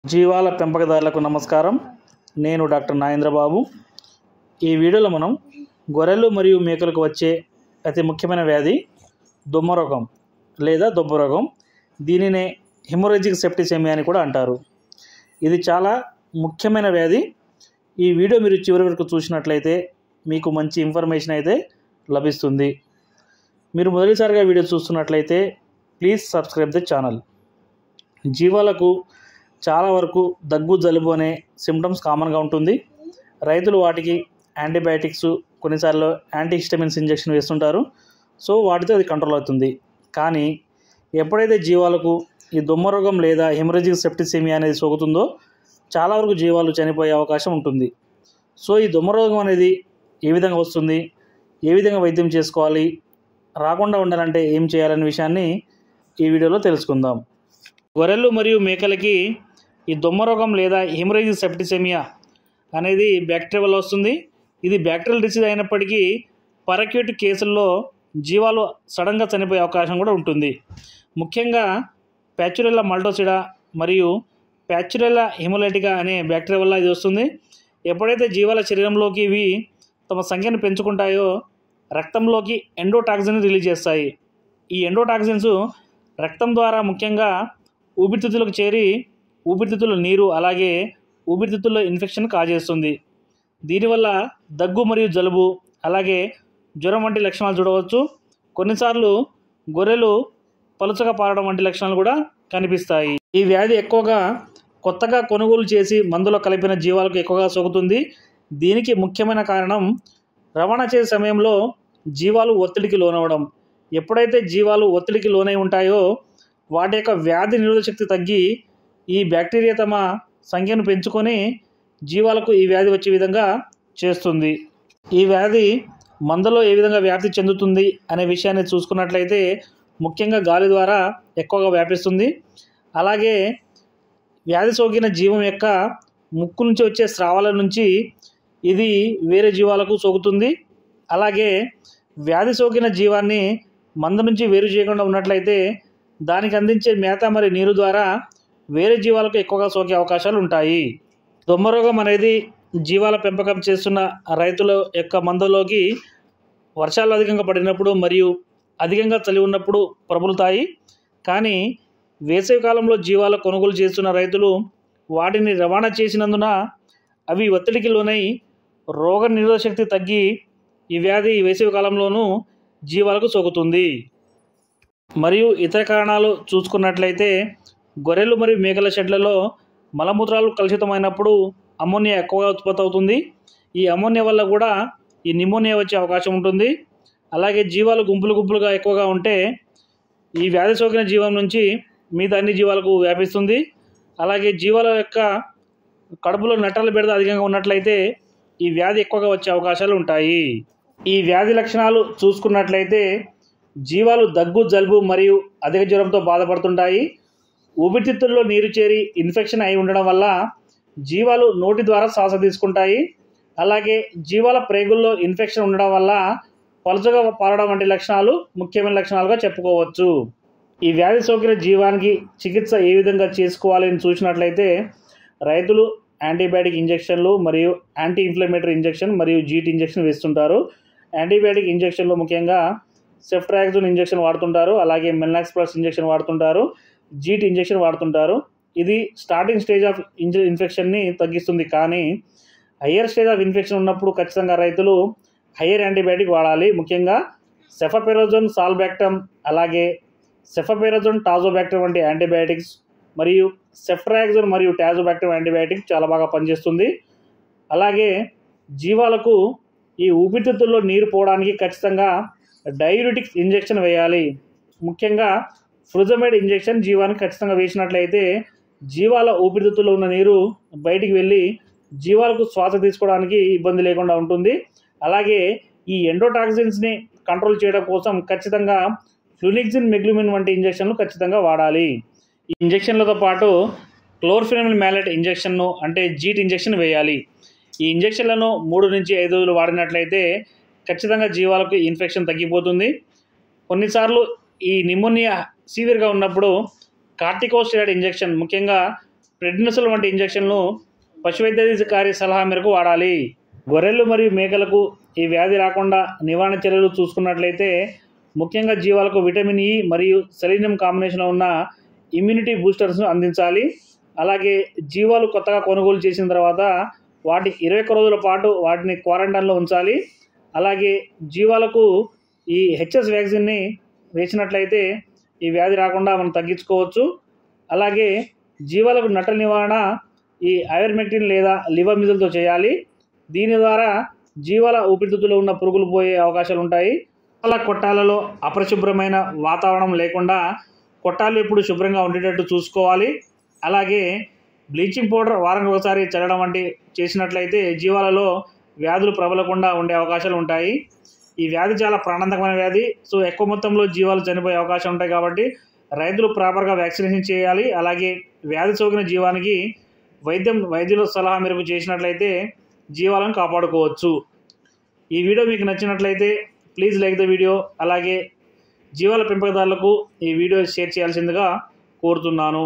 జీవాల పెంపకదారులకు నమస్కారం. నేను డాక్టర్ నాగేంద్రబాబు. ఈ వీడియోలో మనం గొర్రెలు మరియు మేకలకు వచ్చే అతి ముఖ్యమైన వ్యాధి దొమ్మ రోగం లేదా దొబ్బ రోగం. దీనినే హెమోరేజిక్ సెప్టిసెమియా అని కూడా అంటారు. ఇది చాలా ముఖ్యమైన వ్యాధి. ఈ వీడియో మీరు చివరి వరకు చూసినట్లయితే మీకు మంచి ఇన్ఫర్మేషన్ అయితే లభిస్తుంది. మీరు మొదటిసారిగా వీడియో చూస్తున్నట్లయితే ప్లీజ్ సబ్స్క్రైబ్ ద ఛానల్. జీవాలకు చాలా వరకు దగ్గు, జలుబు అనే సిమ్టమ్స్ కామన్గా ఉంటుంది. రైతులు వాటికి యాంటీబయాటిక్స్, కొన్నిసార్లు యాంటీహిస్టమిన్స్ ఇంజెక్షన్ వేస్తుంటారు. సో వాటితో అది కంట్రోల్ అవుతుంది. కానీ ఎప్పుడైతే జీవాలకు ఈ దొమ్మ రోగం లేదా హెమరేజిక్ సెప్టిసెమియా అనేది సోకుతుందో చాలా వరకు జీవాలు చనిపోయే అవకాశం ఉంటుంది. సో ఈ దొమ్మ రోగం అనేది ఏ విధంగా వస్తుంది, ఏ విధంగా వైద్యం చేసుకోవాలి, రాకుండా ఉండాలంటే ఏం చేయాలనే విషయాన్ని ఈ వీడియోలో తెలుసుకుందాం. గొర్రెలు మరియు మేకలకి ఈ దొమ్మ రోగం లేదా హెమరేజిక్ సెప్టిసెమియా అనేది బ్యాక్టీరియా వల్ల వస్తుంది. ఇది బ్యాక్టీరియల్ డిసీజ్ అయినప్పటికీ పరక్యూట్ కేసుల్లో జీవాలు సడన్గా చనిపోయే అవకాశం కూడా ఉంటుంది. ముఖ్యంగా ప్యాచురెల్లా మల్టోసిడా మరియు ప్యాచురెల్లా హెమోలైటికా అనే బ్యాక్టీరియా వల్ల ఇది వస్తుంది. ఎప్పుడైతే జీవాల శరీరంలోకి ఇవి తమ సంఖ్యను పెంచుకుంటాయో రక్తంలోకి ఎండోటాక్సిన్ రిలీజ్ చేస్తాయి. ఈ ఎండోటాక్సిన్స్ రక్తం ద్వారా ముఖ్యంగా ఊపిరితిత్తులకు చేరి ఊపిరితిత్తుల నీరు అలాగే ఊపిరితిత్తుల్లో ఇన్ఫెక్షన్ కాజేస్తుంది. దీనివల్ల దగ్గు మరియు జలుబు అలాగే జ్వరం వంటి లక్షణాలు చూడవచ్చు. కొన్నిసార్లు గొర్రెలు పలుచగా పారడం వంటి లక్షణాలు కూడా కనిపిస్తాయి. ఈ వ్యాధి ఎక్కువగా కొత్తగా కొనుగోలు చేసి మందులో కలిపిన జీవాలకు ఎక్కువగా సోకుతుంది. దీనికి ముఖ్యమైన కారణం రవాణా చేసే సమయంలో జీవాలు ఒత్తిడికి లోనవడం. ఎప్పుడైతే జీవాలు ఒత్తిడికి లోనై ఉంటాయో వాటి యొక్క వ్యాధి నిరోధక శక్తి తగ్గి ఈ బ్యాక్టీరియా తమ సంఖ్యను పెంచుకొని జీవాలకు ఈ వ్యాధి వచ్చే విధంగా చేస్తుంది. ఈ వ్యాధి మందలో ఏ విధంగా వ్యాప్తి చెందుతుంది అనే విషయాన్ని చూసుకున్నట్లయితే ముఖ్యంగా గాలి ద్వారా ఎక్కువగా వ్యాపిస్తుంది. అలాగే వ్యాధి సోకిన జీవం యొక్క ముక్కు నుంచి వచ్చే స్రావాల నుంచి ఇది వేరే జీవాలకు సోకుతుంది. అలాగే వ్యాధి సోకిన జీవాన్ని మంద నుంచి వేరు చేయకుండా ఉన్నట్లయితే దానికి అందించే మేత మరియు నీరు ద్వారా వేరే జీవాలకు ఎక్కువగా సోకే అవకాశాలు ఉంటాయి. దొమ్మ రోగం అనేది జీవాల పెంపకం చేస్తున్న రైతుల యొక్క మందలోకి వర్షాలు అధికంగా పడినప్పుడు మరియు అధికంగా చలి ఉన్నప్పుడు ప్రబలుతాయి. కానీ వేసవి కాలంలో జీవాల కొనుగోలు చేస్తున్న రైతులు వాటిని రవాణా చేసినందున అవి ఒత్తిడికి లోనై రోగ నిరోధక శక్తి తగ్గి ఈ వ్యాధి వేసవి కాలంలోనూ జీవాలకు సోకుతుంది. మరియు ఇతర కారణాలు చూసుకున్నట్లయితే గొర్రెలు మరియు మేకల షెడ్లలో మలమూత్రాలు కలుషితమైనప్పుడు అమ్మోనియా ఎక్కువగా ఉత్పత్తి అవుతుంది. ఈ అమ్మోనియా వల్ల కూడా ఈ నిమోనియా వచ్చే అవకాశం ఉంటుంది. అలాగే జీవాలు గుంపులుగా ఎక్కువగా ఉంటే ఈ వ్యాధి సోకిన జీవం నుంచి మిగతా అన్ని జీవాలకు వ్యాపిస్తుంది. అలాగే జీవాల యొక్క కడుపులో నట్టాల బెడద అధికంగా ఉన్నట్లయితే ఈ వ్యాధి ఎక్కువగా వచ్చే అవకాశాలు ఉంటాయి. ఈ వ్యాధి లక్షణాలు చూసుకున్నట్లయితే జీవాలు దగ్గు, జలుబు మరియు అధిక జ్వరంతో బాధపడుతుంటాయి. ఊపిరితిత్తుల్లో నీరు చేరి ఇన్ఫెక్షన్ అయి ఉండడం వల్ల జీవాలు నోటి ద్వారా శ్వాస తీసుకుంటాయి. అలాగే జీవాల ప్రేగుల్లో ఇన్ఫెక్షన్ ఉండడం వల్ల పలుచగా పారడం వంటి లక్షణాలు ముఖ్యమైన లక్షణాలుగా చెప్పుకోవచ్చు. ఈ వ్యాధి సోకిన జీవానికి చికిత్స ఏ విధంగా చేసుకోవాలి అని చూసినట్లయితే రైతులు యాంటీబయాటిక్ ఇంజెక్షన్లు మరియు యాంటీ ఇన్ఫ్లమేటరీ ఇంజెక్షన్ మరియు జీట్ ఇంజెక్షన్ వేస్తుంటారు. యాంటీబయాటిక్ ఇంజెక్షన్లో ముఖ్యంగా సెఫ్ట్రాక్జోన్ ఇంజెక్షన్ వాడుతుంటారు. అలాగే మెల్నాక్స్ ప్లస్ ఇంజెక్షన్ వాడుతుంటారు. జీట్ ఇంజెక్షన్ వాడుతుంటారు. ఇది స్టార్టింగ్ స్టేజ్ ఆఫ్ ఇన్ఫెక్షన్ని తగ్గిస్తుంది. కానీ హయ్యర్ స్టేజ్ ఆఫ్ ఇన్ఫెక్షన్ ఉన్నప్పుడు ఖచ్చితంగా రైతులు హయ్యర్ యాంటీబయాటిక్ వాడాలి. ముఖ్యంగా సెఫాపెరాజోన్, సాల్బ్యాక్టమ్ అలాగే సెఫాపెరాజోన్, టాజోబ్యాక్టర్ వంటి యాంటీబయాటిక్స్ మరియు సెఫ్ట్రాక్జోన్ మరియు టాజోబ్యాక్టర్ యాంటీబయాటిక్ చాలా బాగా పనిచేస్తుంది. అలాగే జీవాలకు ఈ ఊపిరితిత్తుల్లో నీరు పోవడానికి ఖచ్చితంగా డయూరిటిక్స్ ఇంజెక్షన్ వేయాలి. ముఖ్యంగా ఫ్రుజమైడ్ ఇంజెక్షన్ జీవానికి ఖచ్చితంగా వేసినట్లయితే జీవాల ఊపిరితిత్తుల్లో ఉన్న నీరు బయటికి వెళ్ళి జీవాలకు శ్వాస తీసుకోవడానికి ఇబ్బంది లేకుండా ఉంటుంది. అలాగే ఈ ఎండోటాక్సిన్స్ని కంట్రోల్ చేయడం కోసం ఖచ్చితంగా ఫ్లూనిక్సిన్, మెగ్లుమిన్ వంటి ఇంజెక్షన్లు ఖచ్చితంగా వాడాలి. ఈ ఇంజెక్షన్లతో పాటు క్లోర్ఫెనిమల్ మ్యాలెట్ ఇంజెక్షన్ను అంటే జీట్ ఇంజెక్షన్ వేయాలి. ఈ ఇంజెక్షన్లను 3 నుంచి 5 రోజులు వాడినట్లయితే ఖచ్చితంగా జీవాలకు ఇన్ఫెక్షన్ తగ్గిపోతుంది. కొన్నిసార్లు ఈ నిమోనియా సివియర్గా ఉన్నప్పుడు కార్టికోస్టెరాయిడ్ ఇంజెక్షన్ ముఖ్యంగా ప్రెడ్నిసోల్ వంటి ఇంజెక్షన్లు పశువైద్యాధికారి సలహా మేరకు వాడాలి. గొర్రెలు మరియు మేకలకు ఈ వ్యాధి రాకుండా నివారణ చర్యలు చూసుకున్నట్లయితే ముఖ్యంగా జీవాలకు విటమిన్ ఇ మరియు సెలీనియం కాంబినేషన్లో ఉన్న ఇమ్యూనిటీ బూస్టర్స్ను అందించాలి. అలాగే జీవాలు కొత్తగా కొనుగోలు చేసిన తర్వాత వాటి 21 రోజుల పాటు వాటిని క్వారంటైన్లో ఉంచాలి. అలాగే జీవాలకు ఈ హెచ్ఎస్ వ్యాక్సిన్ని వేసినట్లయితే ఈ వ్యాధి రాకుండా మనం తగ్గించుకోవచ్చు. అలాగే జీవాలకు నట్టల నివారణ ఈ ఐవర్మెక్టిన్ లేదా లివర్మిజల్తో చేయాలి. దీని ద్వారా జీవాల ఊపిరితిత్తులో ఉన్న పురుగులు పోయే అవకాశాలు ఉంటాయి. అలా కొట్టాలలో అపరిశుభ్రమైన వాతావరణం లేకుండా కొట్టాలు ఎప్పుడు శుభ్రంగా ఉండేటట్టు చూసుకోవాలి. అలాగే బ్లీచింగ్ పౌడర్ వారానికి ఒకసారి చల్లడం వంటి చేసినట్లయితే జీవాలలో వ్యాధులు ప్రబలకుండా ఉండే అవకాశాలు ఉంటాయి. ఈ వ్యాధి చాలా ప్రాణాంతకమైన వ్యాధి. సో ఎక్కువ మొత్తంలో జీవాలు చనిపోయే అవకాశం ఉంటాయి కాబట్టి రైతులు ప్రాపర్గా వ్యాక్సినేషన్ చేయాలి. అలాగే వ్యాధి సోకిన జీవానికి వైద్యుల సలహా మేరకు చేసినట్లయితే జీవాలను కాపాడుకోవచ్చు. ఈ వీడియో మీకు నచ్చినట్లయితే ప్లీజ్ లైక్ ద వీడియో. అలాగే జీవాల పెంపకదారులకు ఈ వీడియో షేర్ చేయాల్సిందిగా కోరుతున్నాను.